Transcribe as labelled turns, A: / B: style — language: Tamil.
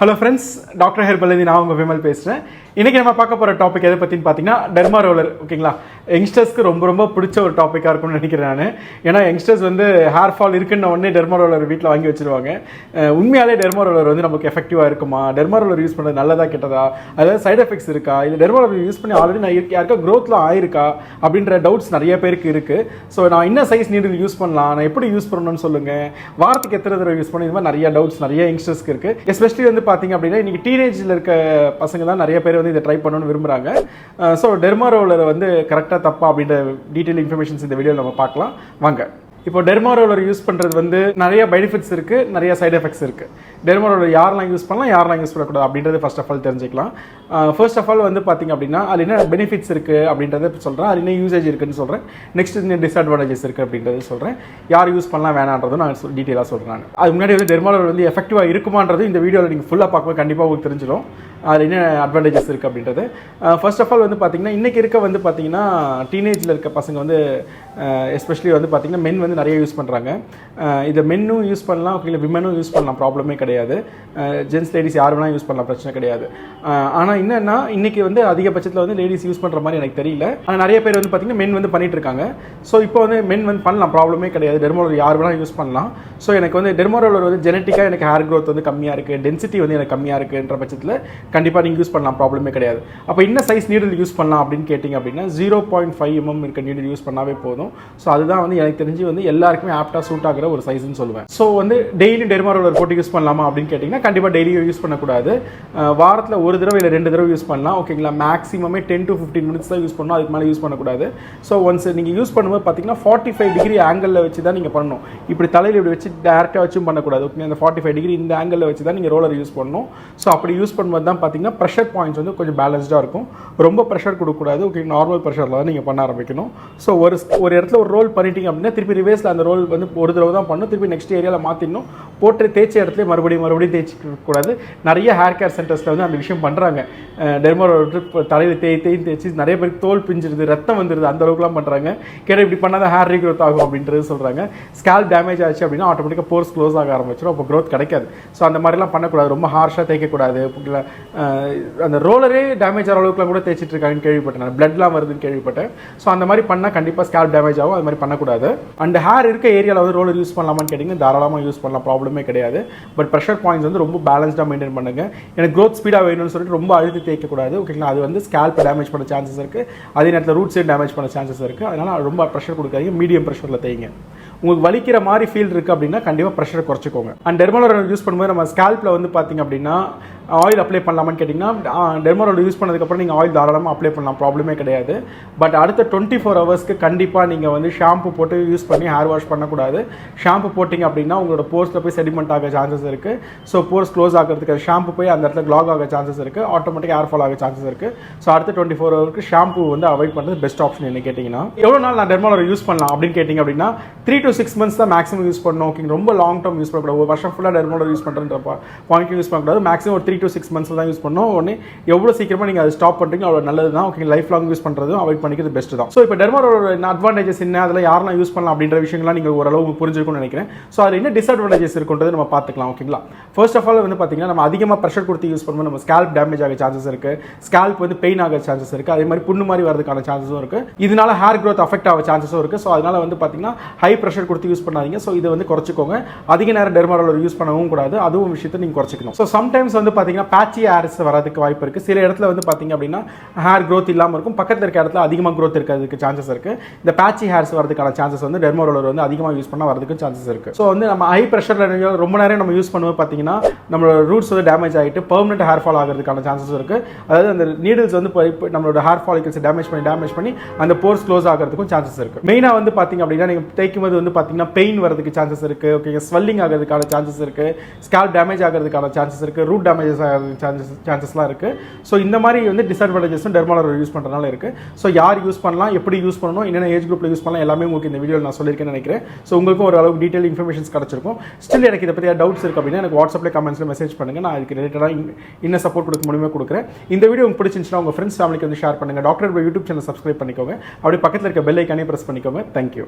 A: Hello friends, Dr Herbal நான் உங்க விமல் பேசுறேன். இன்னைக்கு நம்ம பார்க்க போற டாபிக் எதை பத்தின்னு பாத்தீங்கன்னா டெர்மா ரோலர். ஓகேங்களா? யங்ஸ்டர்ஸ்க்கு ரொம்ப பிடிச்ச ஒரு டாபிக்கா இருக்கும்னு நினைக்கிறேன் நான். ஏன்னா யங்ஸ்டர்ஸ் வந்து ஹேர் ஃபால் இருக்குன்னு உடனே டெர்மா ரோலர் வீட்ல வாங்கி வச்சிருவாங்க. உண்மையாலே டெர்மா ரோலர் வந்து நமக்கு எஃபெக்டிவா இருக்குமா? டெர்மா ரோலர் யூஸ் பண்றது நல்லதா கெட்டதா? அதாவது சைடு எஃபெக்ட்ஸ் இருக்கா? இல்ல டெர்மா ரோலர் யூஸ் பண்ணி ஆல்ரெடி யாருக்கா growthல ஆயிருக்கா அப்படின்ற டவுட்ஸ் நிறைய பேருக்கு இருக்கு. சோ நான் என்ன சைஸ் நீடில் யூஸ் பண்ணலாம்? நான் எப்படி யூஸ் பண்ணணும்னு சொல்லுங்க. வாரத்துக்கு எத்தனை தடவை யூஸ் பண்ணணும்? இந்த மாதிரி நிறைய டவுட்ஸ் நிறைய யங்ஸ்டர்ஸ்க்கு இருக்கு. எஸ்பெஷலி வந்து பாத்தீங்க அப்படின்னா இன்னைக்கு டீனேஜ்ல இருக்க பசங்க தான் நிறைய பேர் வந்து இதை ட்ரை பண்ணணும்னு விரும்புறாங்க. ஸோ டெர்மா ரோலர் வந்து கரெக்டாக தப்பா அப்படின்ற டீட்டெயில் இன்ஃபர்மேஷன்ஸ் இந்த வீடியோவில் நம்ம பார்க்கலாம் வாங்க. இப்போ டெர்மா ரோலர் யூஸ் பண்ணுறது வந்து நிறைய பெனிஃபிட்ஸ் இருக்குது, நிறைய சைடு எஃபெக்ட்ஸ் இருக்குது. டெர்மா ரோலர் யாரெல்லாம் யூஸ் பண்ணலாம், யாரெல்லாம் யூஸ் பண்ணக்கூடாது அப்படின்றது ஃபர்ஸ்ட் ஆஃப் ஆல் தெரிஞ்சுக்கலாம். ஃபர்ஸ்ட் ஆஃப் ஆல் வந்து பார்த்திங்க அப்படின்னா அது என்ன பெனிஃபிட்ஸ் இருக்குது அப்படின்றத சொல்கிறேன், அது என்ன யூசேஜ் இருக்குன்னு சொல்கிறேன், நெக்ஸ்ட் என்ன டிஸ்அட்வான்டேஜஸ் இருக்குது அப்படின்றது சொல்கிறேன், யார் யூஸ் பண்ணலாம் வேணான்றதும் நான் டீட்டெயிலாக சொல்கிறேன். அது முன்னாடி வந்து டெர்மா ரோலர் வந்து எஃபெக்டிவாக இருக்குமான்றது இந்த வீடியோவில் நீங்கள் ஃபுல்லாக பார்க்கும்போது கண்டிப்பாக உங்களுக்கு தெரிஞ்சிடும் அது என்ன அட்வான்டேஜஸ் இருக்குது அப்படின்றது. ஃபர்ஸ்ட் ஆஃப் ஆல் வந்து பார்த்திங்கன்னா இன்றைக்கி இருக்க வந்து பார்த்திங்கன்னா டீனேஜில் இருக்க பசங்க வந்து எஸ்பெஷலி வந்து பார்த்திங்கன்னா மென் வந்து நிறைய யூஸ் பண்ணுறாங்க. இதை மென்னும் யூஸ் பண்ணலாம், இல்லை விமனும் யூஸ் பண்ணலாம், ப்ராப்ளமே கிடையாது. ஜென்ஸ் லேடிஸ் யார் வேணால் யூஸ் பண்ணலாம், பிரச்சனை கிடையாது. ஆனால் என்னென்னா இன்றைக்கி வந்து அதிகபட்சத்தில் வந்து லேடிஸ் யூஸ் பண்ணுற மாதிரி எனக்கு தெரியல. ஆனால் நிறைய பேர் வந்து பார்த்திங்கன்னா மென் வந்து பண்ணிகிட்டு இருக்காங்க. ஸோ இப்போ வந்து மென் வந்து பண்ணலாம், ப்ராப்ளமே கிடையாது. டெர்மா ரோலர் யார் வேணால் யூஸ் பண்ணலாம். ஸோ எனக்கு வந்து டெர்மா ரோலர் வந்து ஜெனட்டிக்காக எனக்கு ஹேர் க்ரோத் வந்து கம்மியாக இருக்குது, டென்சிட்டி வந்து எனக்கு கம்மியாக இருக்குன்ற பட்சத்தில் கண்டிப்பாக நீங்கள் யூஸ் பண்ணலாம், ப்ராப்ளமே கிடையாது. அப்போ என்ன சைஸ் நீடில் யூஸ் பண்ணலாம் அப்படின்னு கேட்டிங்க அப்படின்னா 0.5 mm இருக்க நீடில் யூஸ் பண்ணாவே போதும். ஸோ அதுதான் வந்து எனக்கு தெரிஞ்சு வந்து எல்லாருக்குமே ஆப்டாக சூட் ஆகிற ஒரு சைஸ்ன்னு சொல்லுவேன். ஸோ வந்து டெய்லி டெர்மா ரோலர் போட்டு யூஸ் பண்ணலாமா அப்படின்னு கேட்டிங்கன்னா கண்டிப்பாக டெய்லியும் யூஸ் பண்ணக்கூடாது. வாரத்தில் ஒரு தடவை இல்லை 2 தடவை யூஸ் பண்ணலாம். ஓகேங்களா? மேக்ஸிமமே 10 to 15 minutes தான் யூஸ் பண்ணணும், அதுக்கு மேலே யூஸ் பண்ணக்கூடாது. ஸோ ஒன்ஸ் நீங்கள் யூஸ் பண்ணும்போது பார்த்தீங்கன்னா 45 டிகிரி ஆங்கிளில் வச்சு தான் நீங்கள் பண்ணணும். இப்படி தலையில் இப்படி வச்சு டேரெக்டாக வச்சும் பண்ணக்கூடாது. ஓகே, அந்த 45 டிகிரி இந்த ஆங்கிளில் வச்சு தான் நீங்கள் ரோலர் யூஸ் பண்ணணும். ஸோ அப்படி யூஸ் பண்ணும்போது தான் பார்த்தீங்கன்னா ப்ரெஷர் பாயிண்ட்ஸ் வந்து கொஞ்சம் பேலன்ஸ்டாக இருக்கும். ரொம்ப ப்ரெஷர் கொடுக்கக்கூடாது. ஓகே, நார்மல் ப்ரெஷரில் தான் நீங்கள் பண்ண ஆரம்பிக்கணும். ஸோ ஒரு இடத்துல ஒரு ரோல் பண்ணிட்டீங்க அப்படின்னா திருப்பி ரிவேஸில் அந்த ரோல் வந்து ஒரு தடவை தான் பண்ணணும், திருப்பி நெக்ஸ்ட் ஏரியாவில் மாற்றிடணும். போட்டு தேய்ச்ச இடத்துல மறுபடியும் தேய்ச்சிக்கூடாது. நிறைய ஹேர் கேர் சென்டர்ஸில் வந்து அந்த விஷயம் பண்ணுறாங்க. டெர்மா ரோலர் தலையில் தேய்ச்சி நிறைய பேருக்கு தோல் பிஞ்சிருது, ரத்தம் வந்துடுது, அந்த அளவுக்குலாம் பண்ணுறாங்க. கேட்டால் இப்படி பண்ணால் தான் ஹேர் ரீக்ரோத் ஆகும் அப்படின்றது சொல்கிறாங்க. ஸ்கேல்ப் டேமேஜ் ஆச்சு அப்படின்னா ஆட்டோமேட்டிக்காக போர்ஸ் க்ளோஸ் ஆக ஆரம்பிச்சிடும், அப்போ க்ரோத் கிடைக்காது. ஸோ அந்த மாதிரிலாம் பண்ணக்கூடாது, ரொம்ப ஹார்ஷாக தேய்க்கக்கூடாது. அந்த ரோலரே டேமேஜ் ஆகிற அளவுக்குலாம் கூட தேய்ச்சிட்டு இருக்காங்கன்னு கேள்விப்பட்டேன், பிளட்லாம் வருதுன்னு கேள்விப்பட்டேன். ஸோ அந்த மாதிரி பண்ணால் கண்டிப்பாக ஸ்கேல்ப் டேமேஜ் ஆகும், அது மாதிரி பண்ணக்கூடாது. அந்த ஹேர் இருக்க ஏரியாவில் வந்து ரோலர் யூஸ் பண்ணலாமான்னு கேட்டிங்கன்னா தாராளமாக யூஸ் பண்ணலாம், ப்ராப்ளமே கிடையாது. பட் ப்ரெஷர் பாயிண்ட்ஸ் வந்து ரொம்ப பேலன்ஸ்டாக மெயின்டைன் பண்ணுங்க. எனக்கு க்ரோத் ஸ்பீடாக வேணும்னு சொல்லிட்டு ரொம்ப அழுத்தி தேய்க்கக்கூடாது. ஓகேங்களா? அது வந்து ஸ்கேல்ப் டேமேஜ் பண்ண சான்சஸ் இருக்குது, அதே நேரத்தில் ரூட் சைடு டேமேஜ் பண்ண சான்சஸ் இருக்குது. அதனால் ரொம்ப ப்ரெஷர் கொடுக்காதீங்க, மீடியம் ப்ரெஷரில் தேய்ங்க. உங்களுக்கு வலிக்கிற மாதிரி ஃபீல் இருக்குது அப்படின்னா கண்டிப்பாக ப்ரெஷரை குறைச்சிக்கோங்க. அண்ட் டெர்மா ரோலர் யூஸ் பண்ணும்போது நம்ம ஸ்கேல்பில் வந்து பார்த்திங்க அப்படின்னா ஆயில் அப்ளை பண்ணலாமான்னு கேட்டிங்கன்னா டெர்மா ரோலர் யூஸ் பண்ணதுக்கப்புறம் நீங்கள் ஆயில் தாராளமாக அப்ளை பண்ணலாம், ப்ராப்ளமே கிடையாது. பட் அடுத்த 24 ஹவர்ஸ்க்கு கண்டிப்பாக நீங்கள் வந்து ஷாம்பு போட்டு யூஸ் பண்ணி ஹேர் வாஷ் பண்ணக்கூடாது. ஷாம்பு போட்டிங்க அப்படின்னா உங்களோட போர்ஸில் போய் செடிமெண்ட் ஆக சான்சஸ் இருக்குது. ஸோ போர்ஸ் க்ளோஸ் ஆகிறதுக்கு ஷாம்பு போய் அந்த இடத்துல க்ளாக் ஆக சான்சஸ் இருக்குது, ஆட்டோமேட்டிக் ஹேர் ஃபால் ஆக சான்சஸ் இருக்குது. ஸோ அடுத்த 24 ஹவருக்கு ஷாம்பு வந்து அவாய்ட் பண்ணுறது பெஸ்ட் ஆப்ஷன் என்ன கேட்டிங்கன்னா. எவ்வளோ நாள் நான் டெர்மா ரோலர் யூஸ் பண்ணலாம் அப்படின்னு கேட்டிங்க அப்படின்னா 3 to 6 months தான் மேக்ஸிமம் யூஸ் பண்ணணும். ஓகே, ரொம்ப லாங் டர்ம் யூஸ் பண்ணக்கூடாது, ஒரு வருஷம் ஃபுல்லாக டெர்மா ரோலர் யூஸ் பண்ணுறன்ற பாயிண்ட் யூஸ் பண்ணக்கூடாது. மேக்ஸிமம் ஒரு 3 to 6 months தான் யூஸ் பண்ணணும். உடனே எவ்வளோ சீக்கிரமாக நீங்கள் அதை ஸ்டாப் பண்ணுறீங்க அவ்வளோ நல்லது தான். ஓகே, லைஃப் லாங் யூஸ் பண்ணுறதும் அவாய்ட் பண்ணிக்கிறது பெஸ்ட் தான். ஸோ இப்போ டெர்மா ரோலர் அட்வான்டேஜஸ் என்ன, அதில் யாரெல்லாம் யூஸ் பண்ணலாம் அப்படின்ற விஷயங்கள்லாம் நீங்கள் ஓரளவு புரிஞ்சிருக்கும்னு நினைக்கிறேன். ஸோ அதில் என்ன டிஸ்அட்வான்டேஜஸ் இருக்குன்றது நம்ம பார்த்துக்கலாம். ஓகேங்களா? ஃபர்ஸ்ட் ஆஃப் ஆல் வந்து பார்த்தீங்கன்னா நம்ம அதிகமாக ப்ரெஷர் கொடுத்து யூஸ் பண்ணும்போது நம்ம ஸ்கேல்ப் டேமேஜ் ஆக சான்சஸ் இருக்குது, ஸ்கேல்ப் வந்து பெயின் ஆக சான்சஸ் இருக்குது, அதே மாதிரி புண்ணு மாதிரி வரதுக்கான சான்சஸும் இருக்குது. இதனால ஹேர் க்ரோத் அஃபெக்ட் ஆக சான்சஸும் இருக்குது. ஸோ அதனால் வந்து பார்த்தீங்கன்னா ஹை ப்ரெஷர் கொடுத்து யூஸ் பண்ணாதீங்க. ஸோ இதை வந்து குறைச்சிக்கோங்க. அதிக நேரம் டெர்மா ரோலர் யூஸ் பண்ணவும் கூடாது, அதுவும் விஷயத்தை நீங்கள் குறைச்சிக்கணும். ஸோ சம்டைம்ஸ் வந்து பார்த்தீங்கன்னா பேட்சி ஹேர்ஸ் வரதுக்கு வாய்ப்பு இருக்குது. சில இடத்துல வந்து பார்த்தீங்க அப்படின்னா ஹேர் க்ரோத் இல்லாமல் இருக்கும், பக்கத்தில் இருக்க இடத்துல அதிகமாக க்ரோத் இருக்கிறதுக்கு சான்சஸ் இருக்குது. இந்த பேட்சி ஹேர்ஸ் வரதுக்கான சான்சஸ் வந்து டெர்மா ரோலர் வந்து அதிகமாக யூஸ் பண்ணால் வரதுக்கு சான்சஸ் இருக்குது. ஸோ வந்து நம்ம ஹை ப்ரெஷரில் ரொம்ப நேரம் நம்ம யூஸ் பண்ணும்போது பார்த்தீங்கன்னா நம்மளோட ரூட்ஸ் வந்து டேமேஜ் ஆகிட்டு பெர்மனெண்ட் ஹேர் ஃபால் ஆகிறதுக்கான சான்சஸ் இருக்குது. அதாவது அந்த நீடில்ஸ் வந்து நம்மளோட ஹேர் ஃபாலிகல்ஸ் டேமேஜ் பண்ணி அந்த போர்ஸ் க்ளோஸ் ஆகிறதுக்கும் சான்சஸ் இருக்குது. மெயினாக வந்து பார்த்தீங்க அப்படின்னா நீங்கள் தேய்க்கும் போது வந்து பார்த்தீங்கன்னா பெயின் வரதுக்கு சான்சஸ் இருக்குது. ஓகே, ஸ்வெல்லிங் ஆகிறதுக்கான சான்சஸ் இருக்குது, ஸ்கேல்ப் டேமேஜ் ஆகிறதுக்கான சான்சஸ் இருக்குது, ரூட் டேமேஜஸ் ஆகிறதுக்கு சான்சஸ்லாம் இருக்குது. ஸோ இந்த மாதிரி வந்து டிஸ்அட்வான்டேஜஸும் டெர்மா ரோலர் யூஸ் பண்ணுறதுனால இருக்குது. ஸோ யார் யூஸ் பண்ணலாம், எப்படி யூஸ் பண்ணணும், என்னென்ன ஏஜ் குரூப்பில் யூஸ் பண்ணலாம் எல்லாமே உங்களுக்கு இந்த வீடியோவில் நான் சொல்லியிருக்கேன்னு நினைக்கிறேன். ஸோ உங்களுக்கும் ஒரு அளவுக்கு டீட்டெயில் இன்ஃபர்மேஷன்ஸ் கிடச்சிருக்கும். ஸ்டில் எனக்கு இதை பற்றி டவுட்ஸ் இருக்குது அப்படின்னா எனக்கு வாட்ஸ்அப்பில் கமெண்ட்ஸில் மெசேஜ் பண்ணுங்கள், நான் அதுக்கு ரிலேட்டடாக என்ன சப்போர்ட் கொடுக்க முடியுமோ கொடுக்குறேன். இந்த வீடியோ உங்களுக்கு பிடிச்சிருந்துச்சுன்னா உங்கள் ஃப்ரெண்ட்ஸ் ஃபேமிலிக்கு வந்து ஷேர் பண்ணுங்கள். Doctor herbal YouTube channel subscribe பண்ணிக்கோங்க, அப்படி பக்கத்தில் இருக்க பெல் ஐக்கானே ப்ரெஸ் பண்ணிக்கோங்க. தேங்க்யூ.